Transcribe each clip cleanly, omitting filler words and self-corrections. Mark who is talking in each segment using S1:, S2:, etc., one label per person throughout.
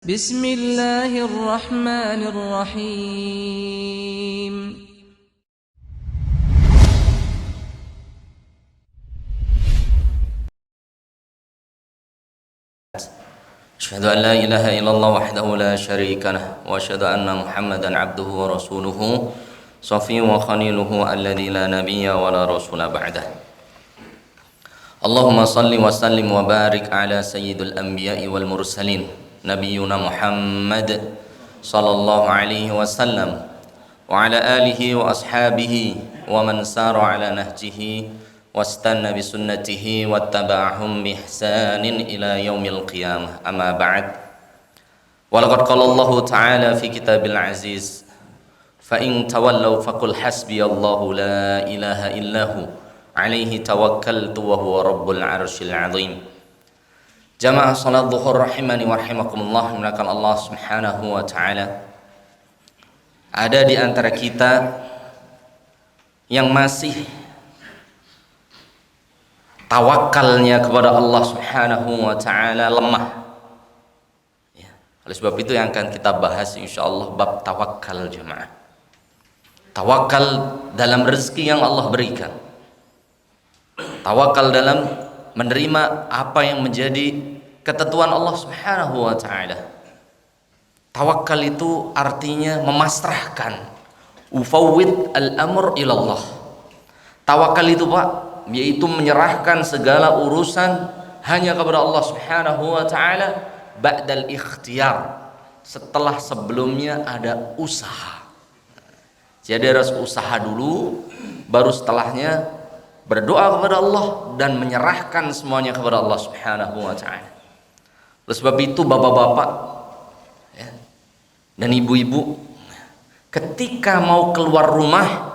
S1: بسم الله الرحمن الرحيم
S2: أشهد أن لا إله إلا الله وحده لا شريك له وأشهد أن محمدا عبده ورسوله صفيه وخليله الذي لا نبي ولا رسول بعده اللهم صل وسلم وبارك على سيد الأنبياء والمرسلين نبينا محمد صلى الله عليه وسلم وعلى آله وأصحابه ومن سار على نهجه واستنى بسنته واتبعهم بإحسان إلى يوم القيامة أما بعد ولقد قال الله تعالى في كتاب العزيز فإن تولوا فقل حسبي الله لا إله إلا هو عليه توكلت وهو رب العرش العظيم. Jamaah salat zuhur rahimani wa rahimakumullah, memuliakan Allah Subhanahu wa taala. Ada di antara kita yang masih tawakalnya kepada Allah Subhanahu wa taala lemah. Ya, oleh sebab itu yang akan kita bahas insyaallah bab tawakal jemaah. Tawakal dalam rezeki yang Allah berikan. Tawakal dalam menerima apa yang menjadi ketentuan Allah Subhanahu wa taala. Tawakal itu artinya memasrahkan. Ufawwid al-amr ila Allah. Tawakal itu Pak, yaitu menyerahkan segala urusan hanya kepada Allah Subhanahu wa taala ba'dal ikhtiyar. Setelah sebelumnya ada usaha. Jadi harus usaha dulu, baru setelahnya berdoa kepada Allah dan menyerahkan semuanya kepada Allah Subhanahu wa taala. Oleh sebab itu bapak-bapak ya, dan ibu-ibu, ketika mau keluar rumah,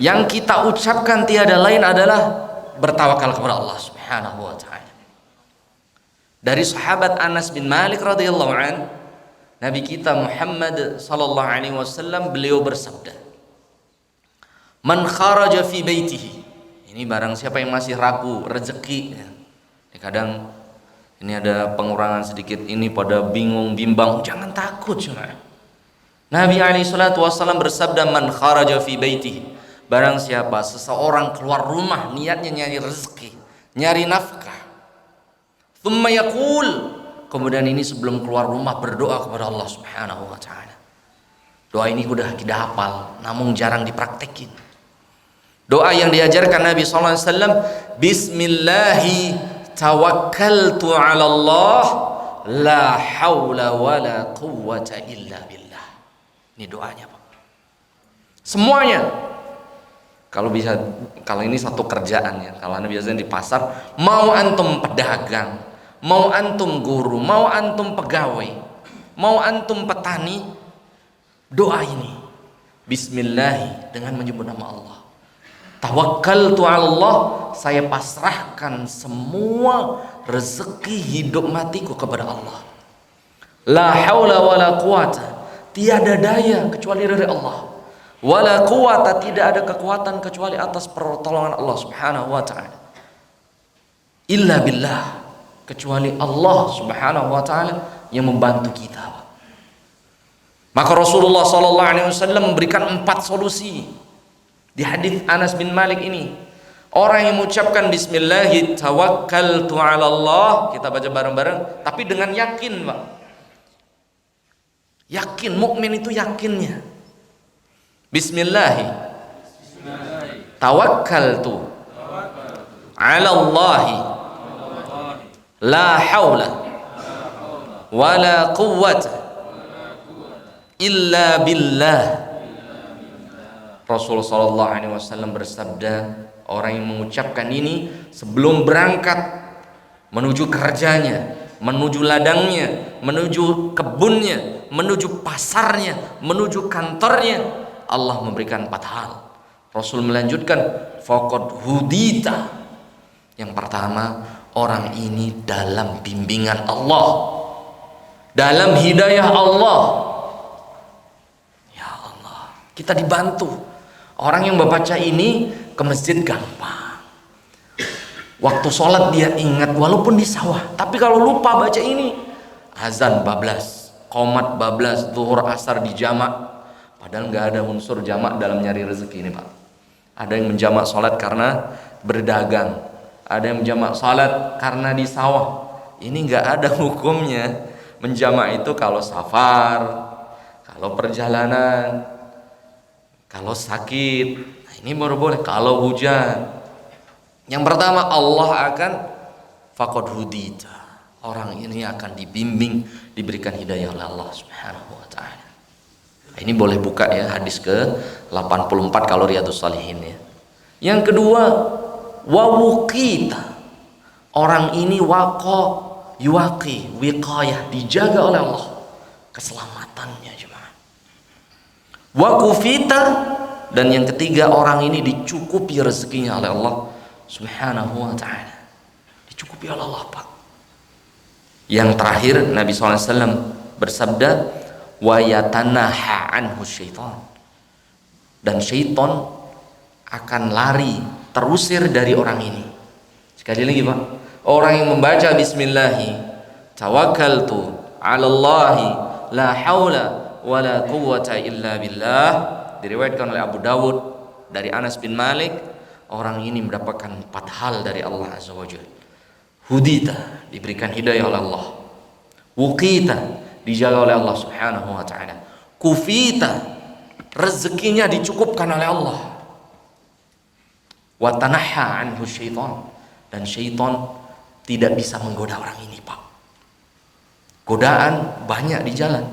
S2: yang kita ucapkan tiada lain adalah bertawakal kepada Allah Subhanahu wa taala. Dari sahabat Anas bin Malik radhiyallahu an, Nabi kita Muhammad sallallahu alaihi wasallam, beliau bersabda, man kharaja fi baitihi. Ini barang siapa yang masih ragu rezeki ya. Kadang ini ada pengurangan sedikit, ini pada bingung bimbang, jangan takut cuma. Nabi alaihi salatu wasallam bersabda, man kharaja fi baitihi, barang siapa seseorang keluar rumah niatnya nyari rezeki, nyari nafkah, thumma yaqul, kemudian ini sebelum keluar rumah berdoa kepada Allah Subhanahu wa taala. Doa ini udah kita hafal namun jarang dipraktekin. Doa yang diajarkan Nabi sallallahu alaihi wasallam, bismillahi tawakkaltu 'ala Allah la haula wala quwwata illa billah. Ini doanya, Pak. Semuanya. Kalau bisa, kalau ini satu kerjaan ya. Kalau Anda biasanya di pasar, mau antum pedagang, mau antum guru, mau antum pegawai, mau antum petani, doa ini. Bismillahi, dengan menyebut nama Allah. Tawakkaltu 'ala Allah, saya pasrahkan semua rezeki hidup matiku kepada Allah. La haula wala quwata, tiada daya kecuali dari Allah. Wala quwata, tidak ada kekuatan kecuali atas pertolongan Allah Subhanahu wa taala. Illa billah, kecuali Allah Subhanahu wa taala yang membantu kita. Maka Rasulullah sallallahu alaihi wasallam memberikan 4 solusi. Di hadis Anas bin Malik ini, orang yang mengucapkan bismillahi tawakkaltu 'ala Allah, kita baca bareng-bareng tapi dengan yakin, Pak. Yakin, mukmin itu yakinnya. Bismillahi tawakkaltu 'ala Allah la haula wala quwwata illa billah. Rasulullah sallallahu alaihi wasallam bersabda, orang yang mengucapkan ini sebelum berangkat menuju kerjanya, menuju ladangnya, menuju kebunnya, menuju pasarnya, menuju kantornya, Allah memberikan 4 hal. Rasul melanjutkan, faqad hudita. Yang pertama, orang ini dalam bimbingan Allah, dalam hidayah Allah. Ya Allah, kita dibantu. Orang yang membaca ini ke masjid gampang. Waktu sholat dia ingat walaupun di sawah. Tapi kalau lupa baca ini, azan bablas, qomat bablas, zuhur asar dijamak. Padahal nggak ada unsur jamak dalam nyari rezeki ini Pak. Ada yang menjamak sholat karena berdagang, ada yang menjamak sholat karena di sawah. Ini nggak ada hukumnya. Menjamak itu kalau safar, kalau perjalanan, kalau sakit. Nah, ini baru boleh. Kalau hujan. Yang pertama Allah akan faqad hudita. Orang ini akan dibimbing, diberikan hidayah oleh Allah Subhanahu wa taala. Ini boleh buka ya hadis ke 84 kalau Riyadhus Shalihin ya. Yang kedua, wawuqita. Orang ini waqo yuwaqi, wiqayah, dijaga oleh Allah keselamatannya jemaah. Waqufita, dan yang ketiga orang ini dicukupi rezekinya oleh Allah Subhanahu wa taala. Dicukupi oleh Allah Pak. Yang terakhir Nabi SAW bersabda, wa yatanaha anhu syaitan, dan syaitan akan lari, terusir dari orang ini. Sekali lagi Pak, orang yang membaca bismillahi tawakkaltu 'ala Allahi la haula wala quwwata illa billah, diriwayatkan oleh Abu Dawud dari Anas bin Malik, orang ini mendapatkan 4 hal dari Allah Azza wa Jalla. Hudita, diberikan hidayah oleh Allah. Wuqita, dijaga oleh Allah Subhanahu wa taala. Kufita, rezekinya dicukupkan oleh Allah. Wa tanaha anhu syaitan, dan syaitan tidak bisa menggoda orang ini Pak. Godaan banyak di jalan.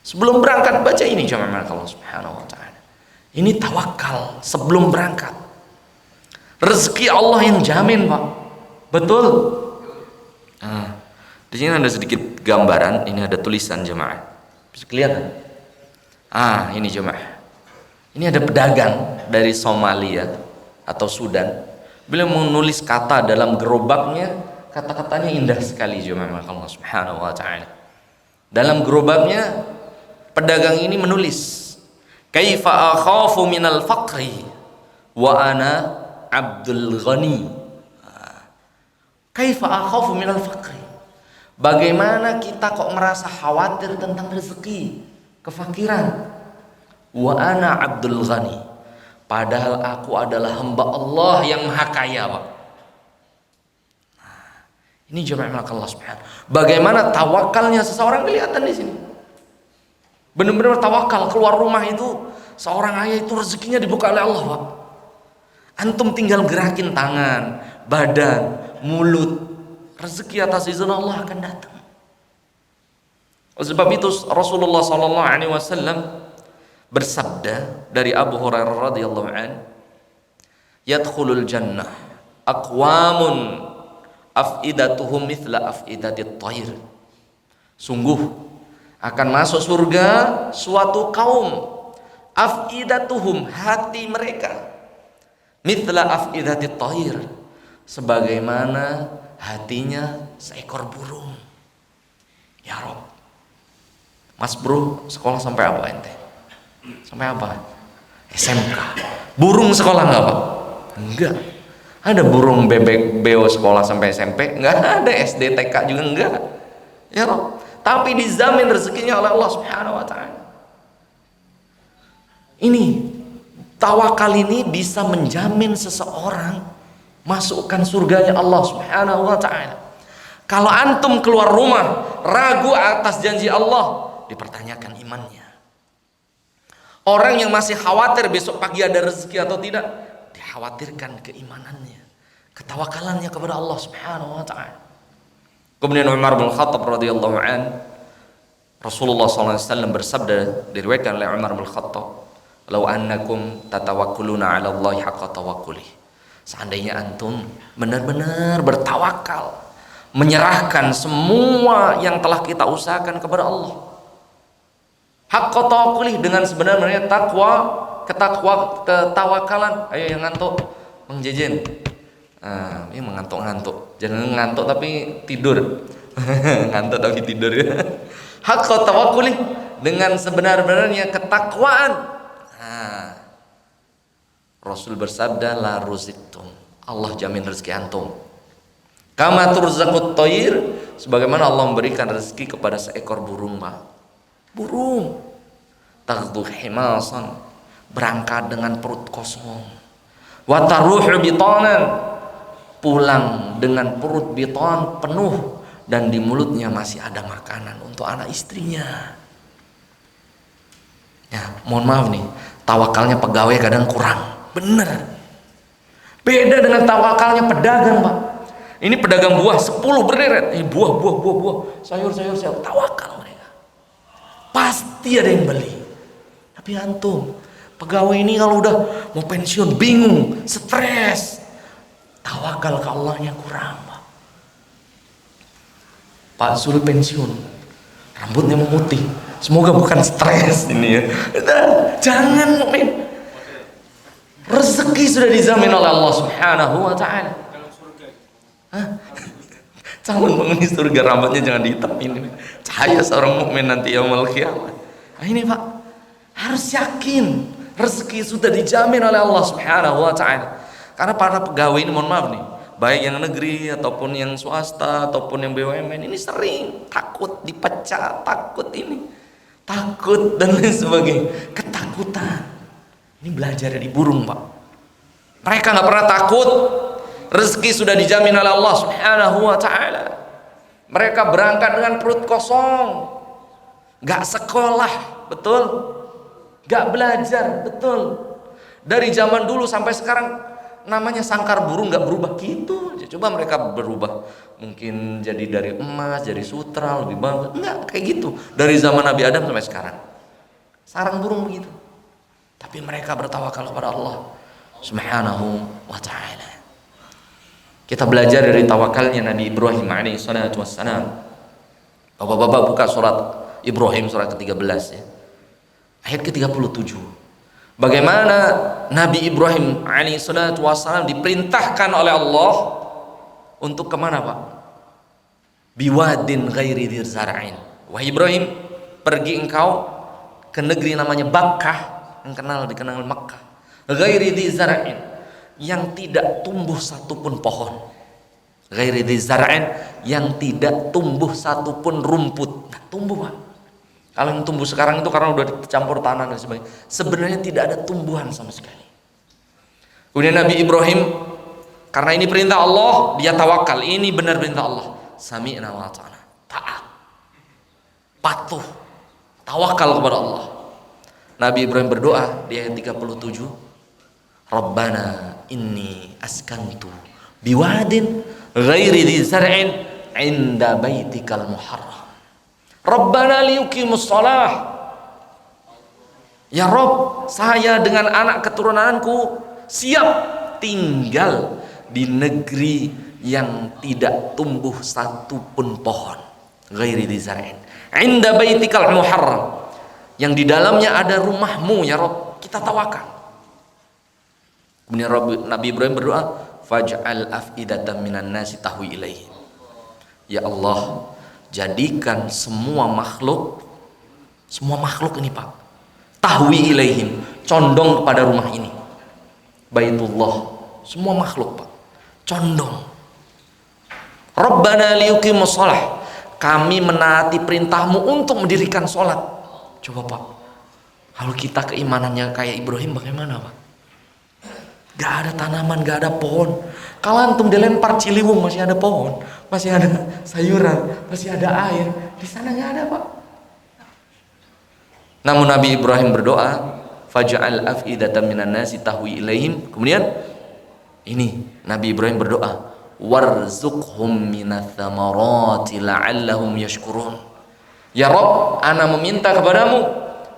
S2: Sebelum berangkat baca ini jemaah Allah Subhanahu wa taala. Ini tawakal sebelum berangkat. Rezeki Allah yang jamin Pak. Betul. Nah, di sini ada sedikit gambaran, ini ada tulisan jemaah. Bisa kelihatan? Ini jemaah. Ini ada pedagang dari Somalia atau Sudan. Beliau menulis kata dalam gerobaknya, kata-katanya indah sekali jemaah Allah Subhanahu wa taala. Dalam gerobaknya pedagang ini menulis, "Kaifa akhafu minal faqri wa ana Abdul Ghani." Kaifa akhafu minal faqri. Bagaimana kita kok merasa khawatir tentang rezeki, kefakiran? Wa ana Abdul Ghani. Padahal aku adalah hamba Allah yang maha kaya, Pak. Ini jemaah Allah Subhanahu. Bagaimana tawakalnya seseorang kelihatan di sini. Benar-benar tawakal, keluar rumah itu seorang ayah itu rezekinya dibuka oleh Allah, Pak. Antum tinggal gerakin tangan, badan, mulut, rezeki atas izin Allah akan datang. Sebab itu Rasulullah SAW bersabda dari Abu Hurairah radhiyallahu an, "Yadkhulul jannah aqwamun afidatuhum mithla afidatit thair." Sungguh akan masuk surga suatu kaum, afidatuhum, hati mereka, mithla afidatit thair, sebagaimana hatinya seekor burung. Ya Rob, Mas bro, sekolah sampai apa ente? Sampai apa? SMK. Burung sekolah nggak Pak? Enggak. Ada burung bebek beo sekolah sampai SMP? Enggak ada. SD TK juga enggak. Ya Rob, tapi dijamin rezekinya oleh Allah Subhanahu wa taala. Ini tawakal ini bisa menjamin seseorang masukkan surganya Allah Subhanahu wa taala. Kalau antum keluar rumah ragu atas janji Allah, dipertanyakan imannya. Orang yang masih khawatir besok pagi ada rezeki atau tidak, dikhawatirkan keimanannya, ketawakalannya kepada Allah Subhanahu wa taala. Kemudian Umar bin Khattab radhiyallahu an, Rasulullah SAW bersabda, diriwayatkan oleh Umar bin Khattab, "Lau annakum tatawakkuluna 'ala Allah haqqa tawakkuli." Seandainya antum benar-benar bertawakal, menyerahkan semua yang telah kita usahakan kepada Allah, haqqa tawakkuli, dengan sebenarnya ketawakalan. Ayo yang ngantuk, Mang Jejen. Ini mengantuk-ngantuk. Jangan ngantuk tapi tidur. Ngantuk tapi tidur. Haqqa tawakkuli, dengan sebenar-benarnya ketakwaan. Rasul bersabda, la ruziktum, Allah jamin rezeki antum. Kama turzaqut thair, sebagaimana Allah memberikan rezeki kepada seekor burung, Pak. Burung taghdu himasan, berangkat dengan perut kosong. Wa taruhu bitanan, pulang dengan perut bitan penuh dan di mulutnya masih ada makanan untuk anak istrinya. Ya, mohon maaf nih, tawakalnya pegawai kadang kurang. Bener. Beda dengan tawakalnya pedagang, Pak. Ini pedagang buah 10 berderet. Ini buah, sayur, tawakal mereka. Pasti ada yang beli. Tapi antum, pegawai ini kalau udah mau pensiun bingung, stres. Tawakal ke Allahnya kurang, Pak. Pak Sul pensiun, rambutnya memutih. Semoga bukan stres ini ya. Jangan, mukmin. Rezeki sudah dijamin oleh Allah Subhanahu wa taala. Calon penghuni surga rambutnya jangan dihitamin. Cahaya seorang mukmin nanti yaumul qiyamah. Nah, ini Pak, harus yakin rezeki sudah dijamin oleh Allah Subhanahu wa taala. Karena para pegawai ini, mohon maaf nih, baik yang negeri ataupun yang swasta ataupun yang BUMN ini sering takut dipecat, takut ini, takut dan lain sebagainya, ketakutan. Ini belajar dari burung, Pak. Mereka nggak pernah takut. Rezeki sudah dijamin oleh Allah Subhanahu wa taala. Mereka berangkat dengan perut kosong. Nggak sekolah, betul? Nggak belajar, betul? Dari zaman dulu sampai sekarang namanya sangkar burung nggak berubah gitu. Coba mereka berubah, mungkin jadi dari emas, jadi sutra, lebih bagus. Enggak kayak gitu. Dari zaman Nabi Adam sampai sekarang. Sarang burung begitu. Tapi mereka bertawakal kepada Allah Subhanahu wa taala. Kita belajar dari tawakalnya Nabi Ibrahim alaihi salatu wassalam. Bapak-bapak buka surat Ibrahim surat ke-13 ya. Ayat ke-37. Bagaimana Nabi Ibrahim alaihi salatu wassalam diperintahkan oleh Allah untuk kemana, Pak? Biwadin ghairi dzir zar'in. Wahai Ibrahim, pergi engkau ke negeri namanya Bakkah, yang dikenal Makkah. Ghairi dzir zar'in, yang tidak tumbuh satupun pohon. Ghairi dzir zar'in, yang tidak tumbuh satupun rumput. Nggak tumbuh, Pak. Kalau yang tumbuh sekarang itu karena udah dicampur tanah dan sebagainya. Sebenarnya tidak ada tumbuhan sama sekali. Kemudian Nabi Ibrahim, karena ini perintah Allah, dia tawakal. Ini benar perintah Allah. Sami'na wa ata'na. Taat. Patuh. Tawakal kepada Allah. Nabi Ibrahim berdoa di ayat 37. Rabbana inni askantu biwadin ghairi dzi zar'in 'inda baitikal muharram. Rabbana liyuqimus shalah. Ya Rabb, saya dengan anak keturunanku siap tinggal di negeri yang tidak tumbuh satupun pohon. Ghairi dzi zar'in 'inda baitikal muharram. Yang di dalamnya ada rumahmu ya Rabb. Kita tawakal. Kemudian Nabi Ibrahim berdoa, faj'al af'idatan minan nasi tahwi ilaihi. Ya Allah, jadikan semua makhluk ini, Pak, tahwi ilaihim, condong kepada rumah ini. Baitullah, semua makhluk, Pak, condong. Rabbana liyuqimus shalah. Kami menaati perintahmu untuk mendirikan sholat. Coba, Pak, kalau kita keimanannya kayak Ibrahim bagaimana, Pak? Gak ada tanaman, gak ada pohon. Kalau antum dilempar Ciliwung masih ada pohon, masih ada sayuran, masih ada air. Di sana gak ada, Pak. Namun Nabi Ibrahim berdoa, faj'al af'idatan minan nasi tahwi ilaihim. Kemudian ini Nabi Ibrahim berdoa, warzuqhum minats tsamarati la'allahum yashkurun. Ya Rabb, ana meminta kepadamu,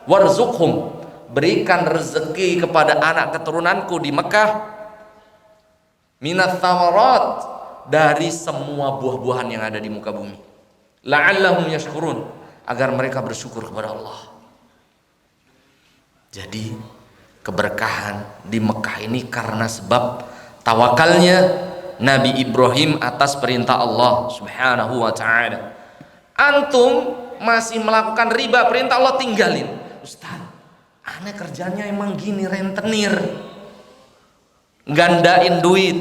S2: warzuqhum, berikan rezeki kepada anak keturunanku di Mekah, minats tsamarat, dari semua buah-buahan yang ada di muka bumi, la'allahum yashkurun, agar mereka bersyukur kepada Allah. Jadi keberkahan di Mekah ini karena sebab tawakalnya Nabi Ibrahim atas perintah Allah Subhanahu wa ta'ala. Antum masih melakukan riba, perintah Allah tinggalin. Ustaz, aneh kerjanya emang gini, rentenir, gandain duit,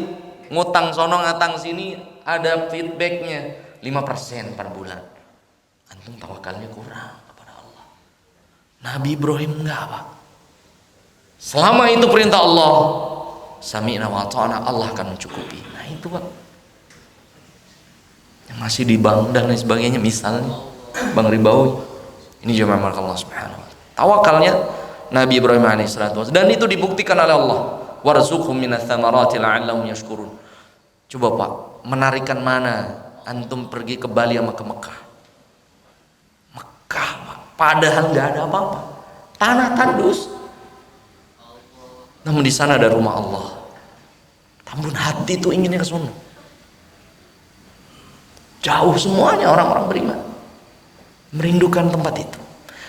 S2: ngutang sono ngatang sini, ada feedbacknya 5% per bulan. Antum tawakalnya kurang kepada Allah. Nabi Ibrahim enggak, Pak. Selama itu perintah Allah, sami'na wa ata'na, Allah akan mencukupi. Nah itu, Pak. Yang masih di bank dan lain sebagainya, misalnya Bang Ribawi, ini juga memang Allah Subhanahu wa ta'ala. Tawakalnya Nabi Ibrahim alaihissalatu wassalam, dan itu dibuktikan oleh Allah. Warzuqhum minats tsamarati la'allahum yashkurun. Coba Pak, menarikan mana antum pergi ke Bali sama ke Mekah? Mekah, Pak, padahal nggak ada apa-apa, tanah tandus. Namun di sana ada rumah Allah. Tambun hati itu inginnya ke sana. Jauh semuanya orang-orang beriman merindukan tempat itu.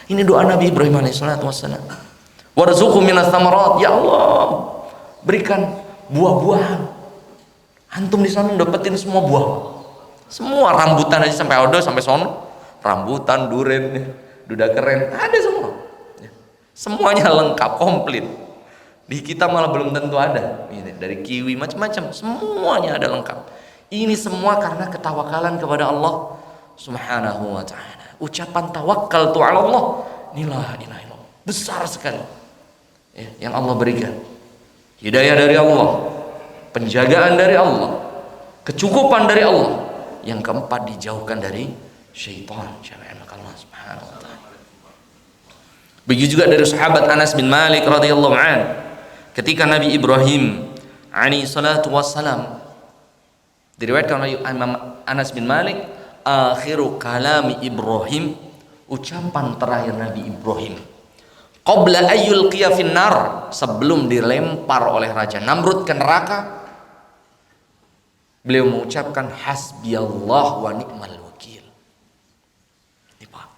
S2: Ini doa Nabi Ibrahim alaihissalatu wassalam. Warzuqhum minas tsamarat, ya Allah, berikan buah-buahan. Antum di sana dapetin semua buah. Semua rambutan aja sampai odo sampai sono. Rambutan, duren, duda keren, ada semua. Semuanya lengkap, komplit. Di kita malah belum tentu ada. Dari kiwi macam-macam, semuanya ada lengkap. Ini semua karena ketawakalan kepada Allah Subhanahu wa ta'ala. Ucapan tawakkaltu 'ala Allah, inilah besar sekali yang Allah berikan. Hidayah dari Allah, penjagaan dari Allah, kecukupan dari Allah. Yang keempat, dijauhkan dari syaitan. Allah Subhanahu wa ta'ala. Begitu juga dari sahabat Anas bin Malik radhiyallahu anhu, ketika Nabi Ibrahim alaihi salatu wassalam, diriwayatkan oleh Imam Anas bin Malik, akhiru kalami Ibrahim, ucapan terakhir Nabi Ibrahim, qabla ayyul qiyafin nar, sebelum dilempar oleh Raja Namrud ke neraka, beliau mengucapkan hasbiyallah wa ni'mal wakil. Ini Pak,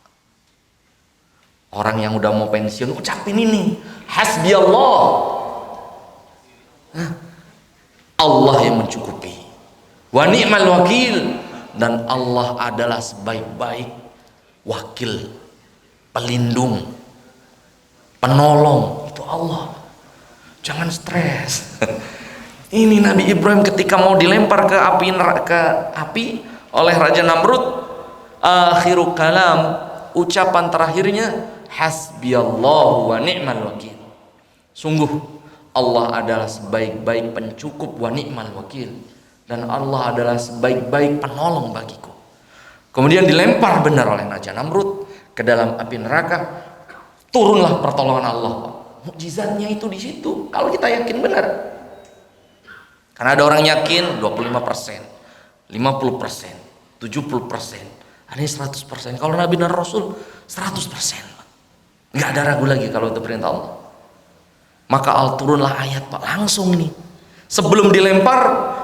S2: orang yang udah mau pensiun ucapin ini, hasbiyallah, Allah yang mencukupi, wa ni'mal wakil, dan Allah adalah sebaik-baik wakil, pelindung, penolong. Itu Allah. Jangan stres. Ini Nabi Ibrahim ketika mau dilempar ke api oleh Raja Namrud, akhiru kalam, ucapan terakhirnya hasbiyallahu wa ni'mal wakil. Sungguh Allah adalah sebaik-baik pencukup, wa ni'mal wakil, dan Allah adalah sebaik-baik penolong bagiku. Kemudian dilempar benar oleh Raja Namrud ke dalam api neraka. Turunlah pertolongan Allah. Mukjizatnya itu di situ. Kalau kita yakin benar. Karena ada orang yakin 25%, 50%, 70%, ada yang 100%. Kalau Nabi dan Rasul 100%. Nggak ada ragu lagi kalau itu perintah Allah. Maka turunlah ayat Pak, langsung nih. Sebelum dilempar,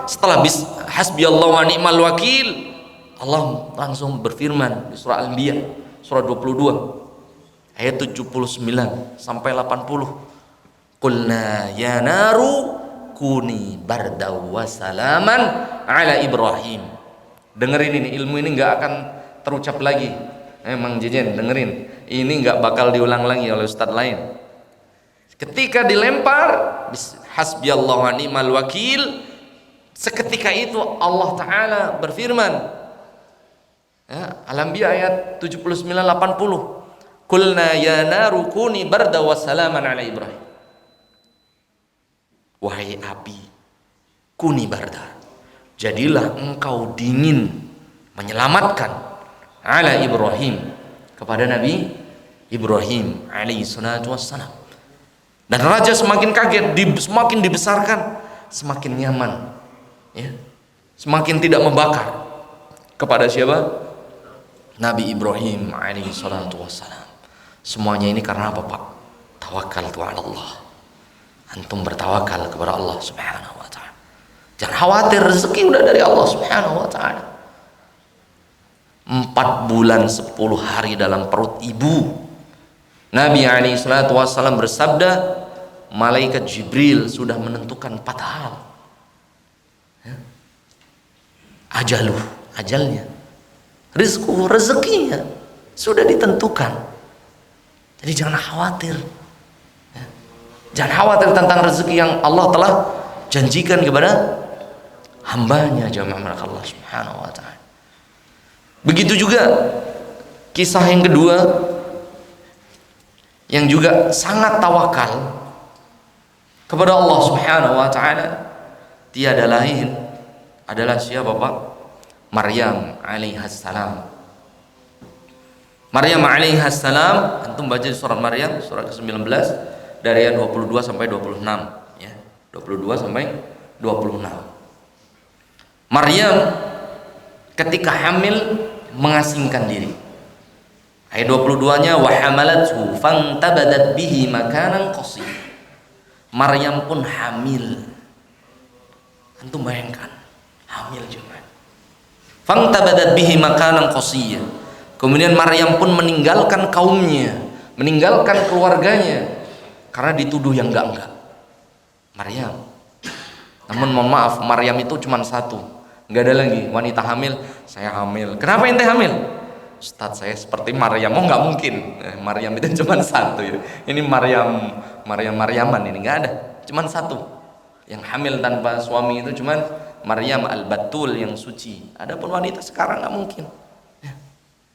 S2: setelah hasbiyallahu wa ni'mal wakil, Allah langsung berfirman di surah Al-Anbiya surah 22 ayat 79 sampai 80. Qulna ya naru kuni bardaw wa salaman ala Ibrahim. Dengerin ini, ilmu ini nggak akan terucap lagi. Emang Jejen dengerin, ini nggak bakal diulang lagi oleh ustadz lain. Ketika dilempar hasbiyallahu wa ni'mal wakil, seketika itu Allah Ta'ala berfirman, Al-Anbiya ayat 79-80, Qulna ya naru kuni barda wa salaman ala Ibrahim. Wahai api, kuni barda, jadilah engkau dingin, menyelamatkan ala Ibrahim, kepada Nabi Ibrahim alaihi salatu wassalam. Dan raja semakin kaget, semakin dibesarkan, semakin nyaman, ya, semakin tidak membakar. Kepada siapa? Nabi Ibrahim alaihi salatu wassalam. Semuanya ini karena apa Pak? Tawakal ala Allah. Antum bertawakal kepada Allah Subhanahu wa ta'ala. Jangan khawatir, rezeki udah dari Allah Subhanahu wa ta'ala. 4 bulan 10 hari dalam perut ibu, Nabi alaihi salatu wassalam bersabda, malaikat Jibril sudah menentukan 4 hal. Ajalnya, rezekinya sudah ditentukan. Jadi jangan khawatir. Jangan khawatir tentang rezeki yang Allah telah janjikan kepada hambanya jamaah Allah Subhanahu wa taala. Begitu juga kisah yang kedua yang juga sangat tawakal kepada Allah Subhanahu wa taala, tiada lain adalah siapa Pak? Maryam alaihissalam. Maryam alaihissalam, antum baca di surat Maryam surat ke-19 dari ayat 22 sampai 26 ya. 22 sampai 26. Maryam ketika hamil mengasingkan diri. Ayat 22-nya wa hamalathu fantabadat bihi makanan qasiyya. Maryam pun hamil. Antum bayangkan, hamil juga. Fantabadat bihi makanan qasiyya. Kemudian Maryam pun meninggalkan kaumnya, meninggalkan keluarganya karena dituduh yang enggak. Maryam. Namun mohon maaf, Maryam itu cuma satu. Enggak ada lagi wanita hamil, saya hamil. Kenapa ente hamil? Ustaz, saya seperti Maryam. Oh, enggak mungkin. Maryam itu cuma satu ya. Ini Maryaman ini enggak ada. Cuma satu. Yang hamil tanpa suami itu cuma Maryam al-Batul yang suci. Adapun wanita sekarang enggak mungkin.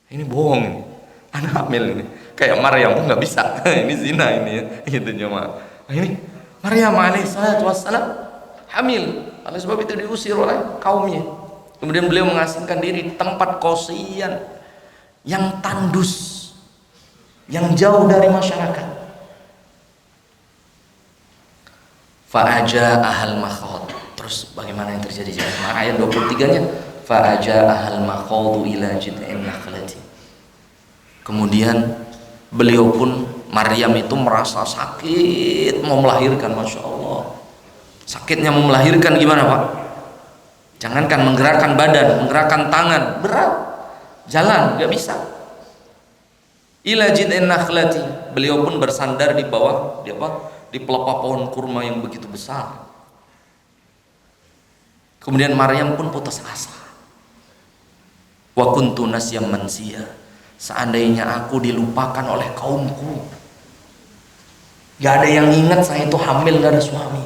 S2: Ini bohong ini, anak hamil ini kayak Maryam nggak bisa. Ini zina ini ya, gitu cuma ini Maryam alaihissalam hamil, oleh sebab itu diusir oleh kaumnya. Kemudian beliau mengasingkan diri di tempat kosian yang tandus, yang jauh dari masyarakat. Fa'aja ahal makhod. Terus bagaimana yang terjadi? Ayat 23-nya fa'aja'ahal makhadu ila jid'in nakhlati. Kemudian beliau pun, Maryam itu merasa sakit mau melahirkan, Masya Allah. Sakitnya mau melahirkan gimana Pak? Jangankan menggerakkan badan, menggerakkan tangan, berat. Jalan, gak bisa. Ila jid'in nakhlati. Beliau pun bersandar di bawah, di pelepah pohon kurma yang begitu besar. Kemudian Maryam pun putus asa. Wa kuntu nasyam mansiya. Seandainya aku dilupakan oleh kaumku, gak ada yang ingat saya itu hamil, gak ada suami.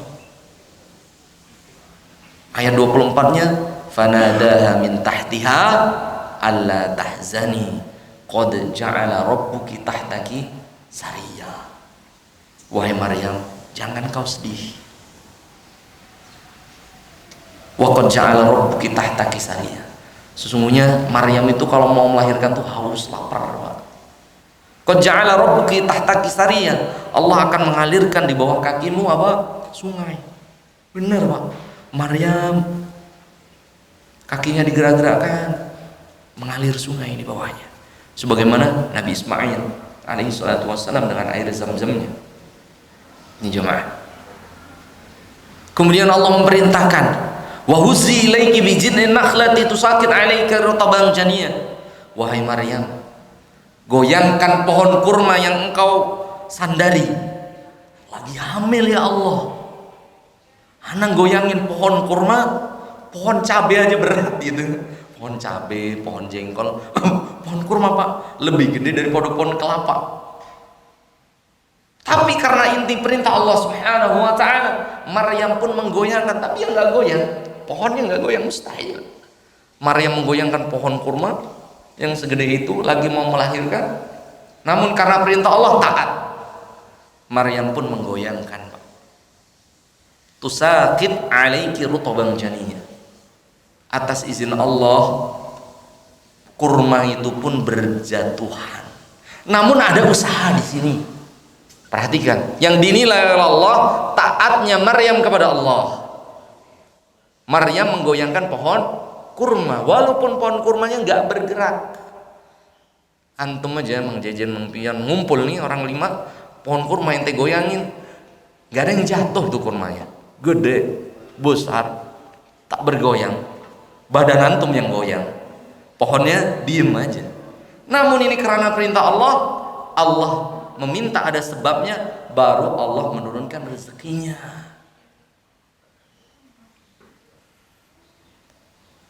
S2: Ayat 24-nya fanadaha min tahtiha alla tahzani qad ja'ala rabbuki tahtaki sariya. Wahai Maryam, jangan kau sedih. Wa qad ja'ala rabbuki tahtaki sariya. Sesungguhnya Maryam itu kalau mau melahirkan tuh haus, lapar, Pak. Qad ja'ala rabbuki tahtaki sariya. Allah akan mengalirkan di bawah kakimu apa? Sungai. Benar, Pak. Maryam kakinya digerak-gerakkan, mengalir sungai di bawahnya. Sebagaimana Nabi Ismail alaihi salatu wassalam dengan air zam-zamnya. Ini jemaah. Kemudian Allah memerintahkan wa huzzi ilaiki bi jid'in nakhlati tusaqit 'alaika rutaban janiyya. Wahai Maryam, goyangkan pohon kurma yang engkau sandari. Lagi hamil ya Allah. Anak goyangin pohon kurma, pohon cabai aja berat gitu. Pohon cabai, pohon jengkol, pohon kurma Pak lebih gede dari pohon kelapa. Tapi karena inti perintah Allah Subhanahu wa taala, Maryam pun menggoyangkan, tapi yang enggak goyang, pohonnya enggak goyang, mustahil. Maryam menggoyangkan pohon kurma yang segede itu lagi mau melahirkan, namun karena perintah Allah taat. Maryam pun menggoyangkan, Pak. Tusaqit 'alaiki rutaban janiyya. Atas izin Allah, kurma itu pun berjatuhan. Namun ada usaha di sini. Perhatikan, yang dinilai oleh Allah taatnya Maryam kepada Allah. Maryam menggoyangkan pohon kurma, walaupun pohon kurmanya nggak bergerak. Antum aja Mang Jejen, Mang Pian ngumpul nih orang 5, pohon kurma yang goyangin, nggak ada yang jatuh tuh kurmanya. Gede, besar, tak bergoyang. Badan antum yang goyang, pohonnya diem aja. Namun ini karena perintah Allah, Allah meminta ada sebabnya, baru Allah menurunkan rezekinya.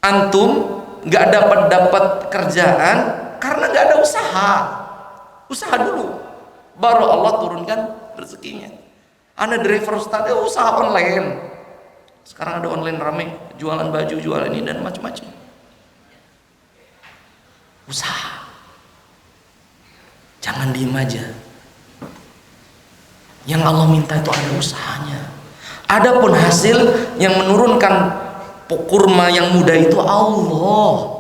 S2: Antum nggak dapat kerjaan karena nggak ada usaha dulu, baru Allah turunkan rezekinya. Anda driver ustaz, usaha online, Sekarang ada online rame, jualan baju, jualan ini dan macam-macam. Usaha. Jangan diem aja. Yang Allah minta itu ada usahanya. Adapun hasil yang menurunkan kurma yang muda itu Allah.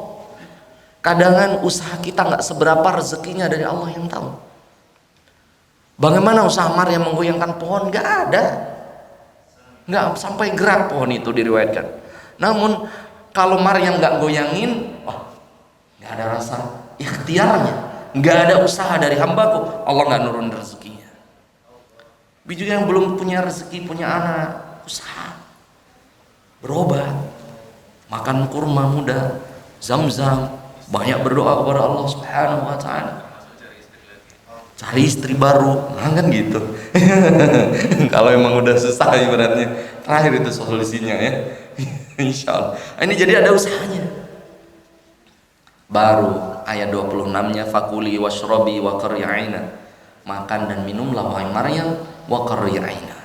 S2: Kadangan usaha kita nggak seberapa, rezekinya dari Allah yang tahu. Bagaimana usaha Mar yang menggoyangkan pohon? Nggak ada. Nggak sampai gerak pohon itu diriwayatkan. Namun kalau Mar yang nggak goyangin, nggak ada rasa ikhtiarnya, nggak ada usaha dari hambaku, Allah nggak nurun rezekinya. Biju yang belum punya rezeki, punya anak, usaha, berobat, makan kurma muda, zam-zam, banyak berdoa kepada Allah Subhanahu wa Ta'ala, cari istri baru, nah kan gitu. Kalau emang udah susah ibaratnya, terakhir itu solusinya ya. Insya Allah. Ini jadi ada usahanya. Baru ayat 26-nya, fakuli washrobi wa qarri aina, makan dan minumlah wahai Maryam, wa qarri aina,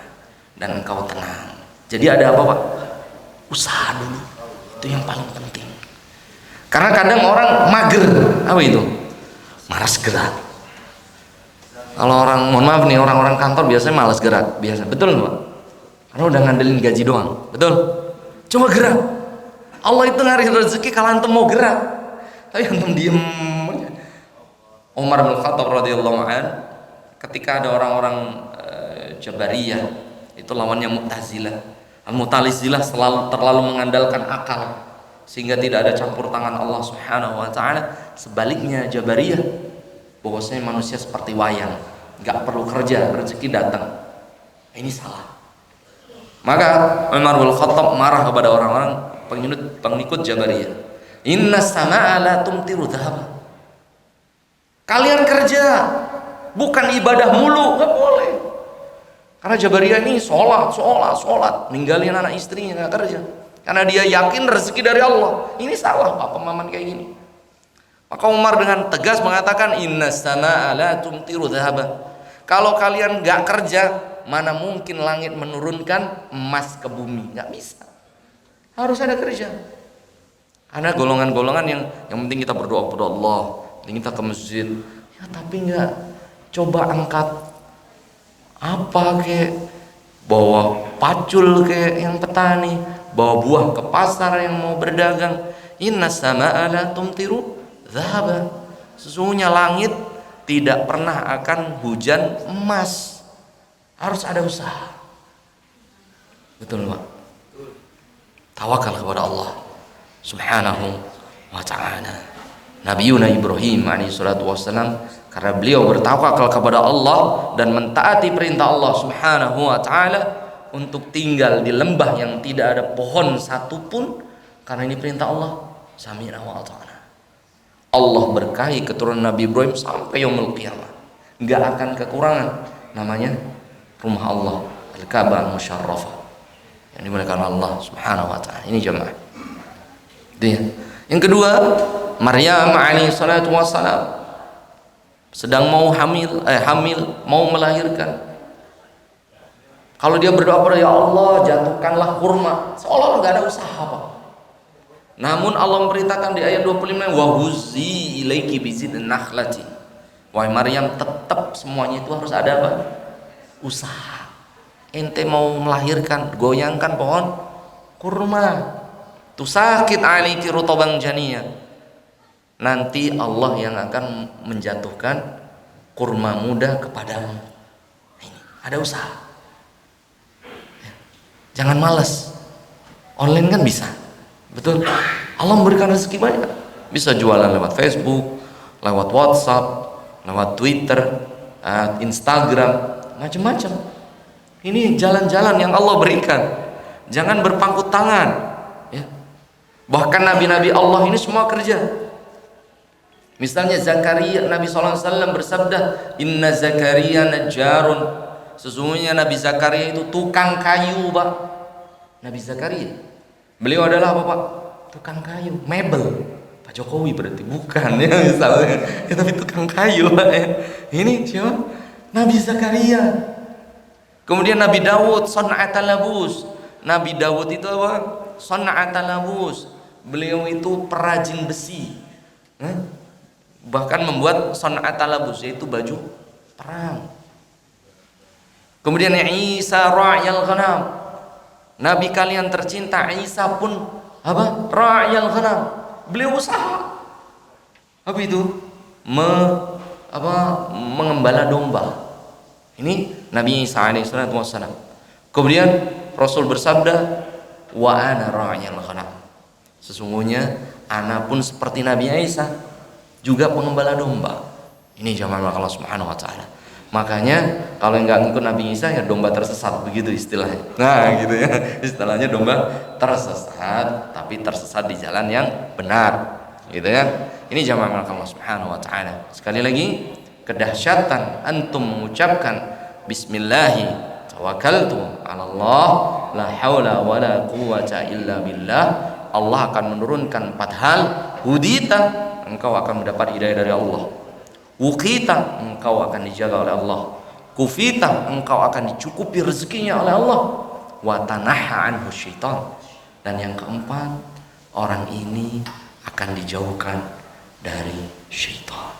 S2: dan engkau tenang. Jadi ada apa Pak? Usaha dulu, itu yang paling penting. Karena kadang orang mager, apa itu? Malas gerak. Kalau orang, mohon maaf nih, orang-orang kantor biasanya malas gerak, biasa, betul Pak? Karena udah ngandelin gaji doang, betul? Coba gerak. Allah itu ngaris rezeki kalau antum mau gerak, tapi antum diem. Umar bin Khattab radhiyallahu an, ketika ada orang-orang Jabariyah, itu lawannya Mu'tazilah. Al-Mu'tazilah terlalu mengandalkan akal, sehingga tidak ada campur tangan Allah Subhanahu wa Ta'ala. Sebaliknya Jabariyah, bahwasanya manusia seperti wayang, nggak perlu kerja, rezeki datang. Ini salah. Maka Umar bin Khattab marah kepada orang-orang pengikut Jabariyah. Inna sama'a la tumtiru dhahaba. Kalian kerja, bukan ibadah mulu, nggak boleh. Karena Jabariyah ini sholat, ninggalin anak istrinya, nggak kerja. Karena dia yakin rezeki dari Allah. Ini salah Pak, pemahaman kayak gini. Maka Umar dengan tegas mengatakan, inna sama'a la tumtiru dhahaba. Kalau kalian nggak kerja, mana mungkin langit menurunkan emas ke bumi? Nggak bisa. Harus ada kerja. Ada golongan-golongan yang penting kita berdoa kepada Allah, penting kita ke masjid, ya tapi nggak coba angkat apa kayak bawa pacul kayak yang petani, bawa buah ke pasar yang mau berdagang. Inna sama'a la tumtiru dhahaba. Sesungguhnya langit tidak pernah akan hujan emas. Harus ada usaha. Betul Pak? Tawakal kepada Allah Subhanahu wa Ta'ala. Nabiuna Ibrahim alaihissalatu wassalam, karena beliau bertawakal kepada Allah dan mentaati perintah Allah Subhanahu wa Ta'ala untuk tinggal di lembah yang tidak ada pohon satupun, karena ini perintah Allah, sami'na wa ata'na. Allah berkahi keturunan Nabi Ibrahim sampai yaumul qiyamah, nggak akan kekurangan namanya rumah Allah, Al-Ka'bah Al-Musyarrafah, yang dimuliakan Allah Subhanahu wa Ta'ala. Ini jemaah. Dia. Yang kedua, Maryam alaihissalatu wassalam sedang mau hamil, mau melahirkan. Kalau dia berdoa kepada ya Allah, jatuhkanlah kurma, seolah-olah nggak ada usaha Pak. Namun Allah memberitakan di ayat 25, wa huzzi ilaiki bizidin nakhlati. Wahai Maryam, tetap semuanya itu harus ada apa? Usaha. Ente mau melahirkan, goyangkan pohon kurma. Tusakit aliki rutaban janiyah. Nanti Allah yang akan menjatuhkan kurma muda kepadamu. Ini ada usaha. Jangan malas. Online kan bisa. Betul. Allah memberikan rezeki banyak. Bisa jualan lewat Facebook, lewat WhatsApp, lewat Twitter, Instagram, macam-macam. Ini jalan-jalan yang Allah berikan. Jangan berpangku tangan. Ya. Bahkan nabi-nabi Allah ini semua kerja. Misalnya Zakaria, Nabi SAW bersabda, Inna Zakaria najjarun. Sesungguhnya Nabi Zakaria itu tukang kayu Pak. Nabi Zakaria, beliau adalah apa Pak? Tukang kayu, mebel. Pak Jokowi berarti bukan ya misalnya, ya, tapi tukang kayu Pak ya. Ini siapa? Nabi Zakaria. Kemudian Nabi Dawud, son'atal labus. Nabi Dawud itu apa? Son'atalabus. Beliau itu perajin besi. Bahkan membuat son'atalabus, yaitu baju perang. Kemudian Isa ra'yal ghanam. Nabi kalian tercinta Isa pun apa? Ra'yal ghanam. Beliau usaha. Apa itu? Mengembala domba. Ini Nabi Isa alaihissalatu wassalam. Kemudian Rasul bersabda, wa ana ra'yal ghanam. Sesungguhnya ana pun seperti Nabi Isa, juga pengembala domba. Ini jamaah Allah Subhanahu wa taala. Makanya kalau nggak ngikut Nabi Isa ya domba tersesat, begitu istilahnya. Nah, gitu ya. Istilahnya domba tersesat, tapi tersesat di jalan yang benar. Gitu ya. Ini jamaah Allah Subhanahu wa taala. Sekali lagi, kedahsyatan antum mengucapkan bismillahi tawakkaltu 'ala Allah la haula wala quwwata illa billah. Allah akan menurunkan 4 hal. Hudita, engkau akan mendapat hidayah dari Allah. Wuqita, engkau akan dijaga oleh Allah. Kufita, engkau akan dicukupi rezekinya oleh Allah. Wa tanaha anhu syaitan. Dan yang keempat, orang ini akan dijauhkan dari syaitan.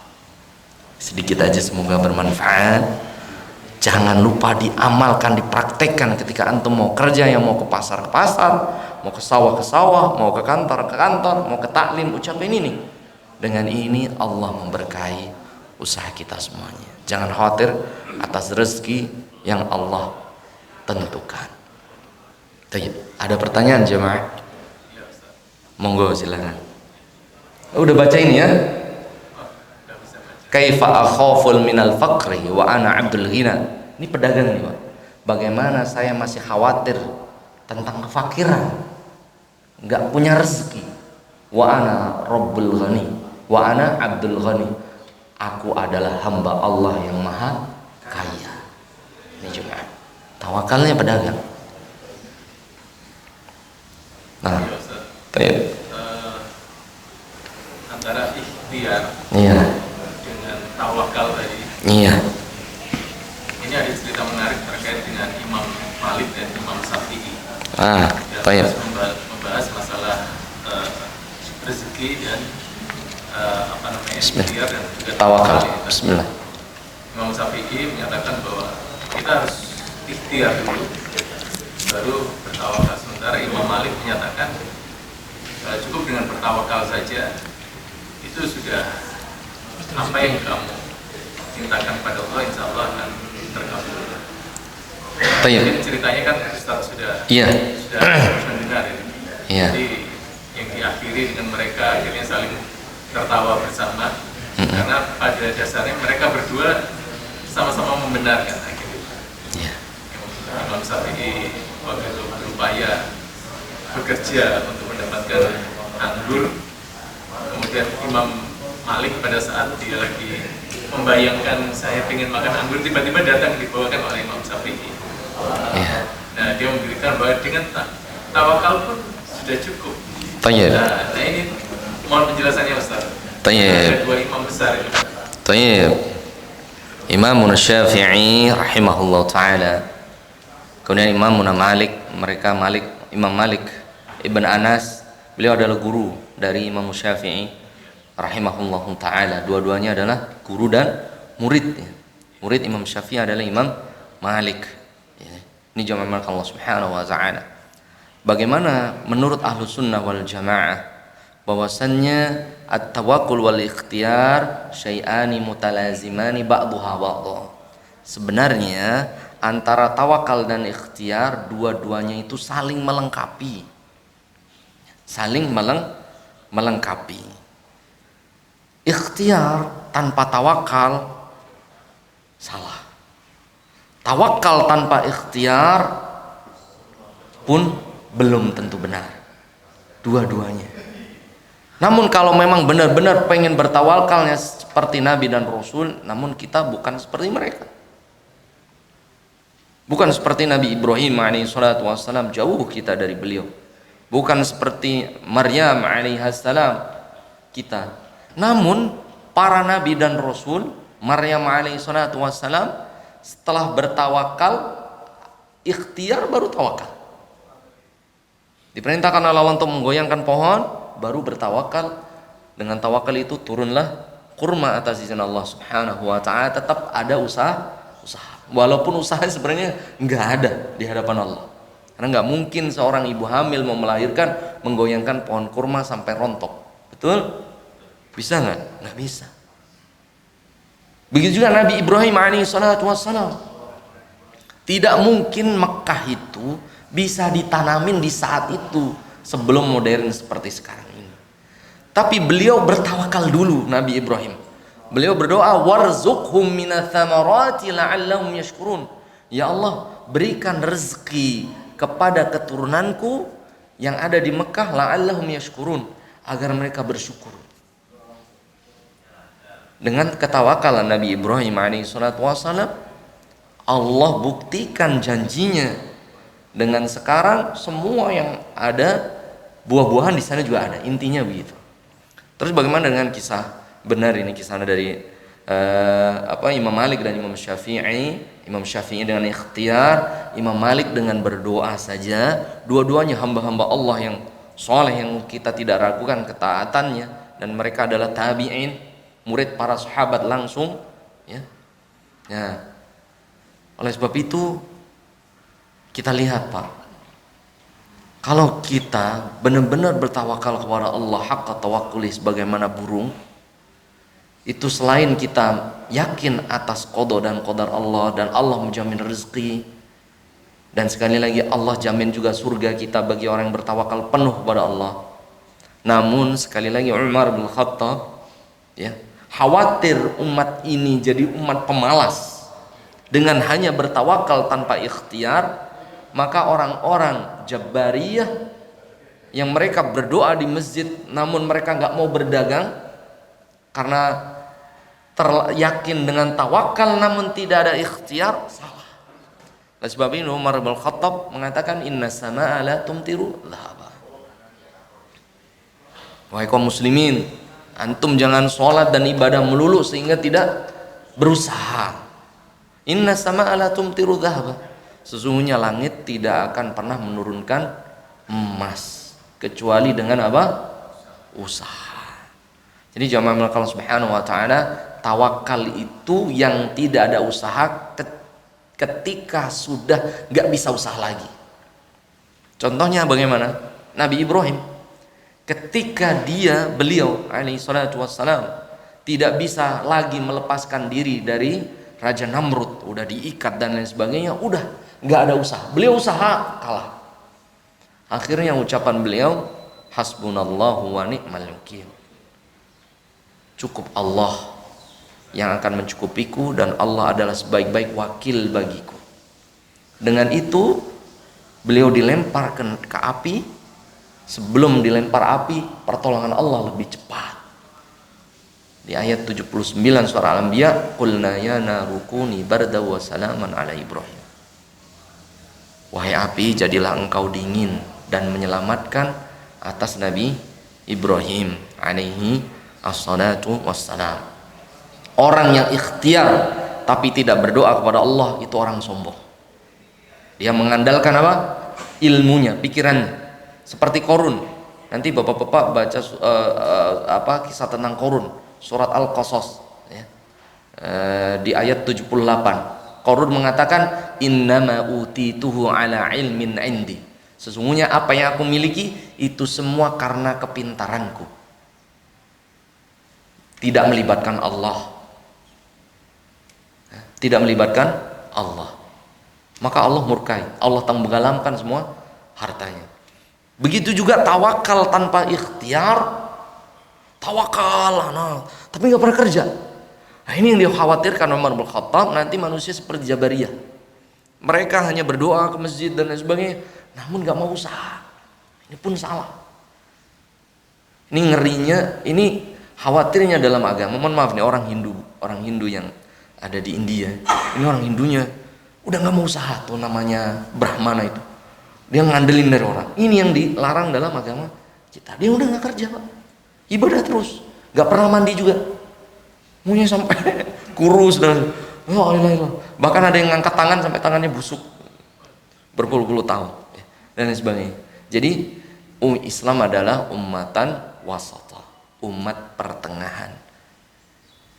S2: Sedikit aja, semoga bermanfaat. Jangan lupa diamalkan, dipraktekkan ketika antum mau kerja, yang mau ke pasar, mau ke sawah, mau ke kantor, mau ke taklim, ucapin ini. Dengan ini Allah memberkahi usaha kita semuanya. Jangan khawatir atas rezeki yang Allah tentukan. Ada pertanyaan jemaah? Monggo silakan. Udah baca ini ya? Kaifa akhaful minal faqri wa ana abdul ghina. Ini pedagang nih, Pak. Bagaimana saya masih khawatir tentang kefakiran, enggak punya rezeki. Wa ana rabbul ghani wa ana abdul ghani. Aku adalah hamba Allah yang maha kaya. Ini juga tawakalnya pedagang. Nah,
S3: antara ikhtiar dengan tawakal tadi.
S2: Iya.
S3: Ini ada cerita menarik terkait dengan Imam Malik dan Imam Syafi'i.
S2: Yang
S3: membahas masalah rezeki dan ikhtiar dan juga
S2: tawakal. Bismillah.
S3: Imam Syafi'i menyatakan bahwa kita harus ikhtiar dulu, baru bertawakal. Sementara Imam Malik menyatakan cukup dengan bertawakal saja, itu sudah apa yang kamu cintakan pada Allah, insya Allah akan terkabul. Jadi ceritanya kan Ustaz sudah mendengar ini. Jadi yang diakhiri dengan mereka akhirnya saling tertawa bersama, karena pada dasarnya mereka berdua sama-sama membenarkan akhirnya. Imam Syafi'i waktu itu berupaya bekerja untuk mendapatkan anggur, kemudian Imam Malik pada saat dia lagi membayangkan saya ingin makan anggur, tiba-tiba datang dibawakan oleh Imam Syafi'i. Nah, dia memberikan bahwa dengan tawakal pun sudah cukup. Nah, ini mohon penjelasannya Ustaz. Ada 2 imam besar ini.
S2: Imam Syafi'i rahimahullah ta'ala, kemudian Imam Malik, Imam Malik Ibn Anas, beliau adalah guru dari Imam Syafi'i rahimahullah ta'ala. Dua-duanya adalah guru dan murid. Murid Imam Syafi'i adalah Imam Malik. Ini jamaah Allah Subhanahu wa ta'ala. Bagaimana menurut ahlu sunnah wal jamaah bahwasannya at-tawakkul wal ikhtiyar syai'ani mutalazimani ba'duha ba'dha. Sebenarnya antara tawakal dan ikhtiar dua-duanya itu saling melengkapi. Melengkapi. Ikhtiar tanpa tawakal salah. Tawakal tanpa ikhtiar pun belum tentu benar. Dua-duanya. Namun kalau memang benar-benar pengen bertawakalnya seperti Nabi dan Rasul, namun kita bukan seperti mereka. Bukan seperti Nabi Ibrahim alaihissalatu wassalam, jauh kita dari beliau. Bukan seperti Maryam alaihissalam kita. Namun para Nabi dan Rasul, Maryam alaihissalatu wassalam, setelah bertawakal, ikhtiar baru tawakal. Diperintahkan oleh Allah untuk menggoyangkan pohon, baru bertawakal. Dengan tawakal itu turunlah kurma atas izin Allah Subhanahu wa taala. Tetap ada usaha. Walaupun usahanya sebenarnya nggak ada di hadapan Allah. Karena nggak mungkin seorang ibu hamil mau melahirkan menggoyangkan pohon kurma sampai rontok. Betul? Bisa nggak? Nggak bisa. Begitu juga Nabi Ibrahim alaihissalatu wassalam. Tidak mungkin Mekah itu bisa ditanamin di saat itu sebelum modern seperti sekarang ini. Tapi beliau bertawakal dulu, Nabi Ibrahim. Beliau berdoa, warzuqhum minats tsamarati la'allahum yashkurun. Ya Allah, berikan rezeki kepada keturunanku yang ada di Mekah, la'allahum yashkurun, agar mereka bersyukur. Dengan ketawakalan Nabi Ibrahim alaihissalatu wassalam, Allah buktikan janjinya. Dengan sekarang semua yang ada buah-buahan di sana juga ada. Intinya begitu. Terus bagaimana dengan kisah benar ini, kisahnya dari Imam Malik dan Imam Syafi'i? Imam Syafi'i dengan ikhtiar, Imam Malik dengan berdoa saja. Dua-duanya hamba-hamba Allah yang soleh, yang kita tidak ragukan ketaatannya, dan mereka adalah tabi'in, murid para sahabat langsung, ya. Oleh sebab itu kita lihat, Pak, kalau kita benar-benar bertawakal kepada Allah haqqa tawakkuli sebagaimana burung, itu selain kita yakin atas qada dan qadar Allah, dan Allah menjamin rezeki, dan sekali lagi Allah jamin juga surga kita bagi orang yang bertawakal penuh kepada Allah. Namun sekali lagi Umar bin Khattab, ya, khawatir umat ini jadi umat pemalas dengan hanya bertawakal tanpa ikhtiar. Maka orang-orang Jabariyah yang mereka berdoa di masjid namun mereka nggak mau berdagang karena yakin dengan tawakal namun tidak ada ikhtiar, salah. Oleh sebab ini Umar bin Khattab mengatakan, inna sama'a la tumtiru dhahaba. Wahai kaum muslimin, antum jangan sholat dan ibadah melulu sehingga tidak berusaha. Inna sama'a la tumtiru dhahaba. Sesungguhnya langit tidak akan pernah menurunkan emas kecuali dengan apa? Usaha. Jadi jamaah Allah Subhanahu wa taala, tawakal itu yang tidak ada usaha ketika sudah nggak bisa usaha lagi. Contohnya bagaimana? Nabi Ibrahim, ketika beliau alaihi salatu wassalam tidak bisa lagi melepaskan diri dari Raja Namrud, udah diikat dan lain sebagainya, udah nggak ada usaha. Beliau usaha, kalah. Akhirnya ucapan beliau, hasbunallahu wa ni'mal wakil. Cukup Allah yang akan mencukupiku, dan Allah adalah sebaik-baik wakil bagiku. Dengan itu beliau dilempar ke api. Sebelum dilempar api, pertolongan Allah lebih cepat. Di ayat 79 surah Al-Anbiya, qulna ya naru kuni barda wa salaman ala Ibrahim. Wahai api, jadilah engkau dingin dan menyelamatkan atas Nabi Ibrahim alaihi assalatu wassalam. Orang yang ikhtiar tapi tidak berdoa kepada Allah, itu orang sombong. Dia mengandalkan apa? Ilmunya, pikirannya. Seperti Qarun. Nanti bapak-bapak baca kisah tentang Qarun, surat Al-Qasas, ya. Di ayat 78. Qarun mengatakan, innama utituhu ala ilmin indi. Sesungguhnya apa yang aku miliki itu semua karena kepintaranku. Tidak melibatkan Allah. Tidak melibatkan Allah. Maka Allah murkai. Allah tenggelamkan semua hartanya. Begitu juga tawakal tanpa ikhtiar. Tawakal, tapi nggak pernah kerja. Nah, ini yang dikhawatirkan Umar bin Khattab, nanti manusia seperti Jabariyah. Mereka hanya berdoa ke masjid dan lain sebagainya, namun nggak mau usaha. Ini pun salah. Ini ngerinya, ini khawatirnya dalam agama. Mohon maaf nih, orang Hindu yang ada di India. Ini orang Hindunya udah nggak mau usaha tuh, namanya Brahmana itu. Dia ngandelin dari orang. Ini yang dilarang dalam agama kita. Dia udah nggak kerja, Pak. Ibadah terus, nggak pernah mandi juga. Maunya sampai kurus dan bahkan ada yang ngangkat tangan sampai tangannya busuk berpuluh-puluh tahun dan lain sebagainya. Jadi Islam adalah ummatan wasata, umat pertengahan.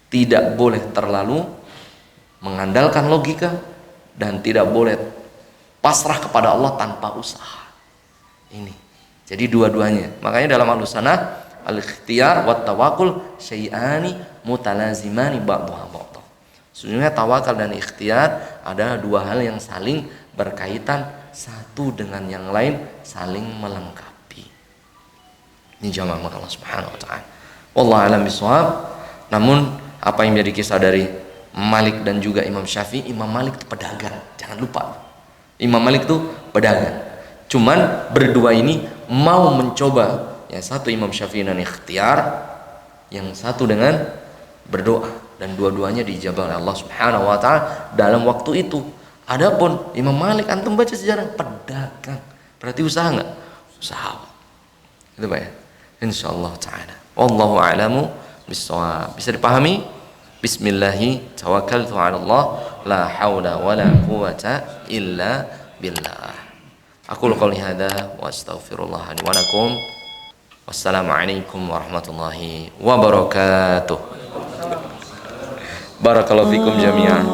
S2: Tidak boleh terlalu mengandalkan logika dan tidak boleh pasrah kepada Allah tanpa usaha. Ini. Jadi dua-duanya. Makanya dalam Ahlussunnah al-ikhtiyar wa tawakkul syai'ani mutalazimani ba'dhuha ba'dha. Sebenarnya tawakal dan ikhtiar adalah dua hal yang saling berkaitan, satu dengan yang lain saling melengkapi. Ini jamaah Allah Subhanahu wa taala. Wallahu a'lam bishawab. Namun apa yang menjadi kisah dari Malik dan juga Imam Syafi'i, Imam Malik itu pedagang. Jangan lupa. Imam Malik itu pedagang. Cuman berdua ini mau mencoba, yang satu Imam Syafi'i dengan ikhtiar, yang satu dengan berdoa, dan dua-duanya dijabah oleh Allah Subhanahu wa taala dalam waktu itu. Adapun Imam Malik, antum baca sejarah, pedagang. Berarti usaha enggak? Usaha. Itu Pak ya. Insyaallah taala. Wallahu a'lamu bissawab. Bisa dipahami? Bismillahi tawakkaltu 'ala Allah, la haula wala quwwata illa billah. Aku qouli hadza wa astaghfirullah li wa lakum. Wassalamualaikum warahmatullahi wabarakatuh. Barakallahu fikum jami'an.